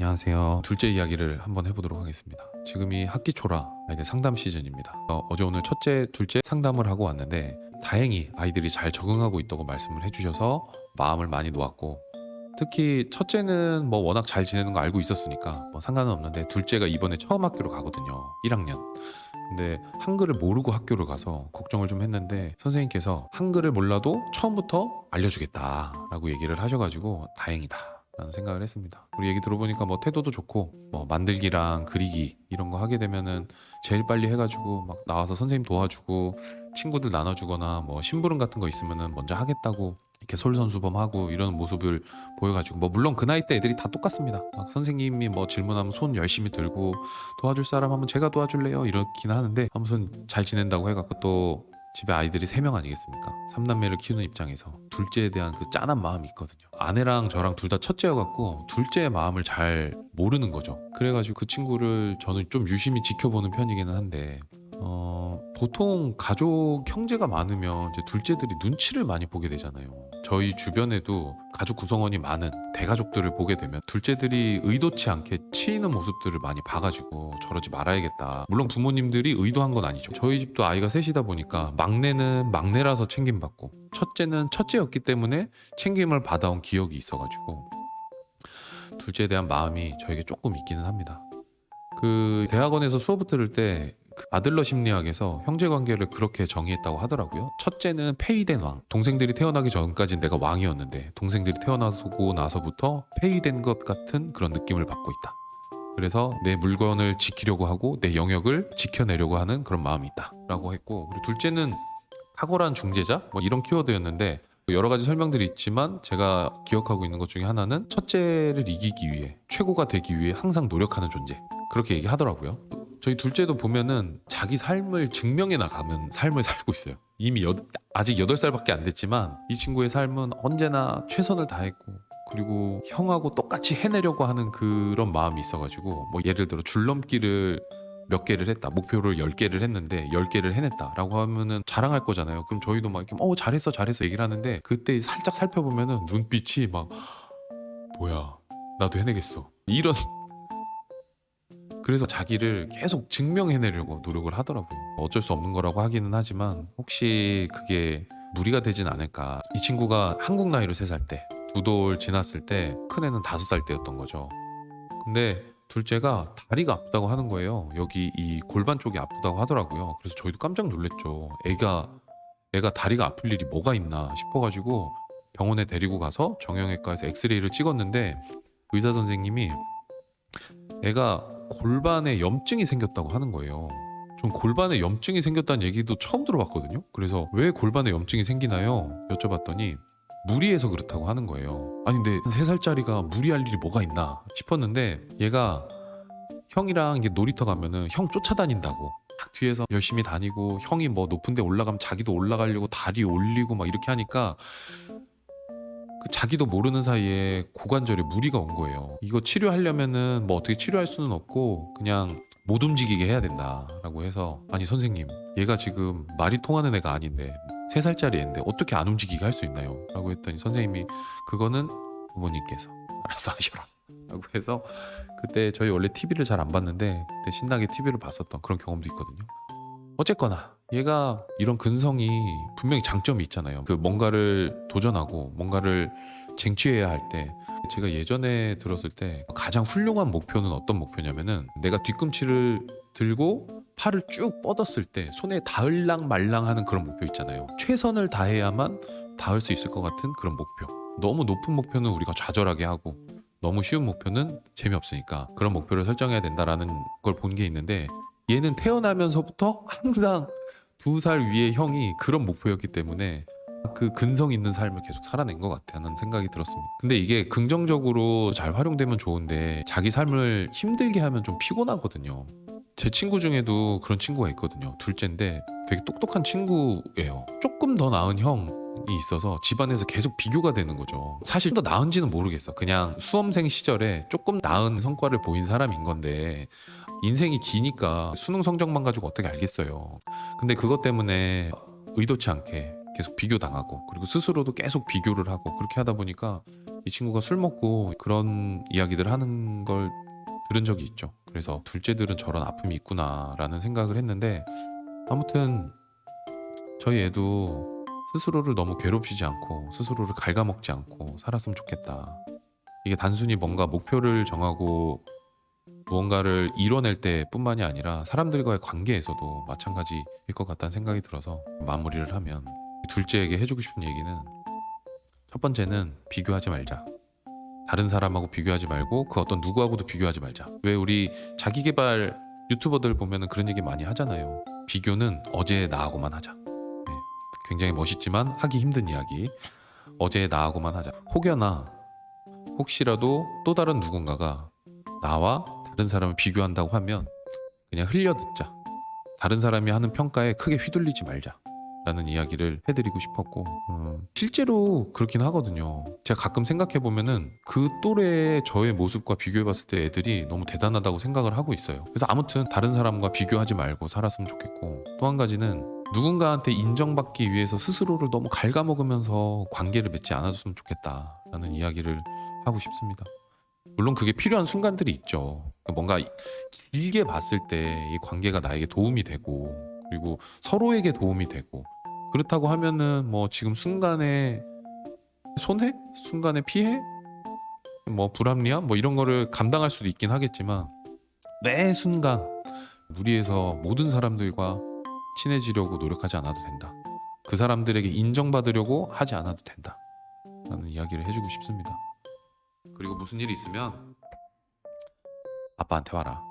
안녕하세요. 둘째 이야기를 한번 해보도록 하겠습니다. 지금이 학기 초라 아이들 상담 시즌입니다. 어제 오늘 첫째, 둘째 상담을 하고 왔는데 다행히 아이들이 잘 적응하고 있다고 말씀을 해주셔서 마음을 많이 놓았고, 특히 첫째는 뭐 워낙 잘 지내는 거 알고 있었으니까 뭐 상관은 없는데, 둘째가 이번에 처음 학교를 가거든요. 1학년. 근데 한글을 모르고 학교를 가서 걱정을 좀 했는데, 선생님께서 한글을 몰라도 처음부터 알려주겠다라고 얘기를 하셔가지고 다행이다 라는 생각을 했습니다. 우리 얘기 들어보니까 뭐 태도도 좋고, 뭐 만들기랑 그리기 이런 거 하게 되면은 제일 빨리 해가지고 막 나와서 선생님 도와주고 친구들 나눠주거나 뭐 심부름 같은 거 있으면은 먼저 하겠다고 이렇게 솔선수범하고 이런 모습을 보여가지고, 뭐 물론 그 나이 때 애들이 다 똑같습니다. 막 선생님이 뭐 질문하면 손 열심히 들고 도와줄 사람 하면 제가 도와줄래요 이렇긴 하는데, 아무튼 잘 지낸다고 해갖고 또 집에 아이들이 3명 아니겠습니까? 3남매를 키우는 입장에서 둘째에 대한 그 짠한 마음이 있거든요. 아내랑 저랑 둘 다 첫째여갖고 둘째의 마음을 잘 모르는 거죠. 그래가지고 그 친구를 저는 좀 유심히 지켜보는 편이기는 한데, 보통 가족 형제가 많으면 이제 둘째들이 눈치를 많이 보게 되잖아요. 저희 주변에도 가족 구성원이 많은 대가족들을 보게 되면 둘째들이 의도치 않게 치이는 모습들을 많이 봐가지고 저러지 말아야겠다. 물론 부모님들이 의도한 건 아니죠. 저희 집도 아이가 셋이다 보니까 막내는 막내라서 챙김받고, 첫째는 첫째였기 때문에 챙김을 받아온 기억이 있어가지고 둘째에 대한 마음이 저에게 조금 있기는 합니다. 그 대학원에서 수업을 들을 때 그 아들러 심리학에서 형제 관계를 그렇게 정의했다고 하더라고요. 첫째는 폐위된 왕. 동생들이 태어나기 전까지는 내가 왕이었는데, 동생들이 태어나고 나서부터 폐위된 것 같은 그런 느낌을 받고 있다. 그래서 내 물건을 지키려고 하고 내 영역을 지켜내려고 하는 그런 마음이 있다 라고 했고, 그리고 둘째는 탁월한 중재자, 뭐 이런 키워드였는데, 여러 가지 설명들이 있지만 제가 기억하고 있는 것 중에 하나는 첫째를 이기기 위해, 최고가 되기 위해 항상 노력하는 존재, 그렇게 얘기하더라고요. 저희 둘째도 보면은 자기 삶을 증명해 나가는 삶을 살고 있어요. 이미 아직 8살밖에 안 됐지만 이 친구의 삶은 언제나 최선을 다했고, 그리고 형하고 똑같이 해내려고 하는 그런 마음이 있어가지고, 뭐 예를 들어 줄넘기를 몇 개를 했다, 목표를 10개를 했는데 10개를 해냈다라고 하면은 자랑할 거잖아요. 그럼 저희도 막 이렇게 잘했어 잘했어 얘기를 하는데, 그때 살짝 살펴보면은 눈빛이 막 뭐야 나도 해내겠어 이런, 그래서 자기를 계속 증명해내려고 노력을 하더라고요. 어쩔 수 없는 거라고 하기는 하지만 혹시 그게 무리가 되진 않을까. 이 친구가 한국 나이로 3살 때, 2돌 지났을 때 큰애는 5살 때였던 거죠. 근데 둘째가 다리가 아프다고 하는 거예요. 여기 이 골반 쪽이 아프다고 하더라고요. 그래서 저희도 깜짝 놀랐죠. 애가 다리가 아플 일이 뭐가 있나 싶어가지고 병원에 데리고 가서 정형외과에서 엑스레이를 찍었는데, 의사 선생님이 애가 골반에 염증이 생겼다고 하는 거예요. 전 골반에 염증이 생겼다는 얘기도 처음 들어봤거든요. 그래서 왜 골반에 염증이 생기나요? 여쭤봤더니 무리해서 그렇다고 하는 거예요. 아니 근데 3살짜리가 무리할 일이 뭐가 있나 싶었는데, 얘가 형이랑 이게 놀이터 가면은 형 쫓아다닌다고 딱 뒤에서 열심히 다니고, 형이 뭐 높은 데 올라가면 자기도 올라가려고 다리 올리고 막 이렇게 하니까 그 자기도 모르는 사이에 고관절에 무리가 온 거예요. 이거 치료하려면은 뭐 어떻게 치료할 수는 없고 그냥 못 움직이게 해야 된다라고 해서, 아니 선생님 얘가 지금 말이 통하는 애가 아닌데 3살짜리 애인데 어떻게 안 움직이게 할 수 있나요? 라고 했더니 선생님이 그거는 부모님께서 알아서 하셔라 라고 해서, 그때 저희 원래 TV를 잘 안 봤는데 그때 신나게 TV를 봤었던 그런 경험도 있거든요. 어쨌거나 얘가 이런 근성이 분명히 장점이 있잖아요. 그 뭔가를 도전하고 뭔가를 쟁취해야 할 때, 제가 예전에 들었을 때 가장 훌륭한 목표는 어떤 목표냐면은, 내가 뒤꿈치를 들고 팔을 쭉 뻗었을 때 손에 닿을랑 말랑 하는 그런 목표 있잖아요. 최선을 다해야만 닿을 수 있을 것 같은 그런 목표. 너무 높은 목표는 우리가 좌절하게 하고, 너무 쉬운 목표는 재미없으니까 그런 목표를 설정해야 된다라는 걸 본 게 있는데, 얘는 태어나면서부터 항상 2살 위의 형이 그런 목표였기 때문에 그 근성 있는 삶을 계속 살아낸 것 같다는 생각이 들었습니다. 근데 이게 긍정적으로 잘 활용되면 좋은데, 자기 삶을 힘들게 하면 좀 피곤하거든요. 제 친구 중에도 그런 친구가 있거든요. 둘째인데 되게 똑똑한 친구예요. 조금 더 나은 형이 있어서 집안에서 계속 비교가 되는 거죠. 사실 더 나은지는 모르겠어. 그냥 수험생 시절에 조금 나은 성과를 보인 사람인 건데, 인생이 기니까 수능 성적만 가지고 어떻게 알겠어요. 근데 그것 때문에 의도치 않게 계속 비교당하고 그리고 스스로도 계속 비교를 하고 그렇게 하다 보니까 이 친구가 술 먹고 그런 이야기들 하는 걸 들은 적이 있죠. 그래서 둘째들은 저런 아픔이 있구나라는 생각을 했는데 아무튼 저희 애도 스스로를 너무 괴롭히지 않고 스스로를 갉아먹지 않고 살았으면 좋겠다. 이게 단순히 뭔가 목표를 정하고 무언가를 이뤄낼 때뿐만이 아니라 사람들과의 관계에서도 마찬가지일 것 같다는 생각이 들어서 마무리를 하면 둘째에게 해주고 싶은 얘기는 첫 번째는 비교하지 말자. 다른 사람하고 비교하지 말고 그 어떤 누구하고도 비교하지 말자. 왜 우리 자기계발 유튜버들 보면은 그런 얘기 많이 하잖아요. 비교는 어제의 나하고만 하자. 네, 굉장히 멋있지만 하기 힘든 이야기. 어제의 나하고만 하자. 혹여나 혹시라도 또 다른 누군가가 나와 다른 사람을 비교한다고 하면 그냥 흘려듣자. 다른 사람이 하는 평가에 크게 휘둘리지 말자. 라는 이야기를 해드리고 싶었고 실제로 그렇긴 하거든요. 제가 가끔 생각해 보면은 그 또래의 저의 모습과 비교해 봤을 때 애들이 너무 대단하다고 생각을 하고 있어요. 그래서 아무튼 다른 사람과 비교하지 말고 살았으면 좋겠고 또 한 가지는 누군가한테 인정받기 위해서 스스로를 너무 갉아먹으면서 관계를 맺지 않아줬으면 좋겠다라는 이야기를 하고 싶습니다. 물론 그게 필요한 순간들이 있죠. 뭔가 길게 봤을 때 이 관계가 나에게 도움이 되고 그리고 서로에게 도움이 되고 그렇다고 하면은 뭐 지금 순간의 손해? 순간의 피해? 뭐 불합리함? 뭐 이런 거를 감당할 수도 있긴 하겠지만 매 순간 무리해서 모든 사람들과 친해지려고 노력하지 않아도 된다. 그 사람들에게 인정받으려고 하지 않아도 된다. 라는 이야기를 해주고 싶습니다. 그리고 무슨 일이 있으면 아빠한테 와라.